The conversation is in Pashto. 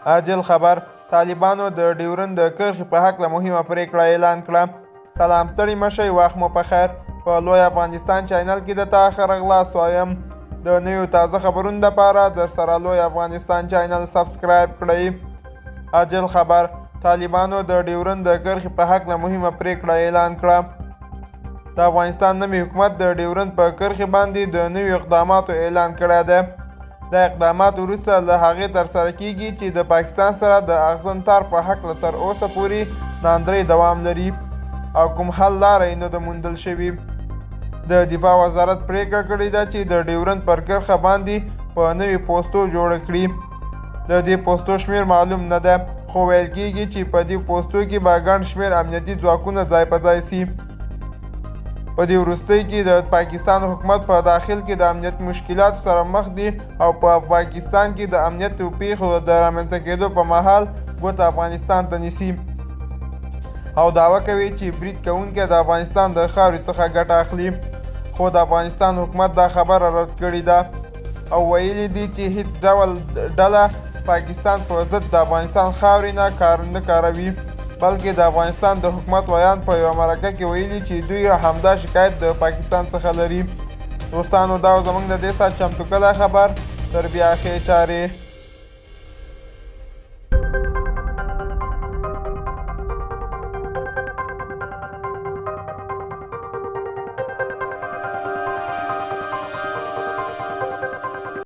عاجل خبر: طالبانو د ډیورند د کرښې په هکله مهمه پریکړه اعلان کړه. سلام، ستړي مه شئ، وخت مو په خیر. په لوی افغانستان چینل کې د تا ښه راغلاست وایم. د نویو تازه خبرونو لپاره در سره لوی افغانستان چینل سبسکرایب کړئ. عاجل خبر: طالبانو د ډیورند د کرښې په هکله مهمه پریکړه اعلان کړه. د افغانستان نوي حکومت د ډیورند په کرښې باندې د نویو اقداماتو اعلان کړی دی. دا اقدامات وروسته له هغې ترسره کیږي چې د پاکستان سره د اغزن تار په هکله تر اوسه پورې ناندرۍ دوام لري او کوم حل لاره یې نه ده موندل شوي. د دفاع وزارت پریکړه کړې ده چې د ډیورند پر کرښه باندې په نوي پوستو جوړه کړي. د دې پوستو شمیر معلوم نه ده، خو ویل کیږي چې په دې پوستو کې به ګڼ شمیر امنیتي ځواکونه ځای په ځای سي. په دې وروستۍ کې د پاکستان حکومت په داخل کې د امنیت مشکلاتو سره مخ دی او په پاکستان کې د امنیت پیښو د رامنځته کېدو په مهال ګوته افغانستان ته نیسي او دعوه کوي چې برید کوونکي د افغانستان د خاورې څخه ګټه اخلي. خو د افغانستان حکومت دا خبره رد کړې ده او ویلي دي چې هیڅ ډول ډله پاکستان په ضد د افغانستان خاورې نه کار نه کاروي، بلکې د افغانستان د حکومت ویان په یوه مرکه کې ویلي چې دوی همدا شکایت د پاکستان څخه لري. دوستانو، دا زموږ د دې ساعت چمتو کلی خبر. تر بیا ښې چارې.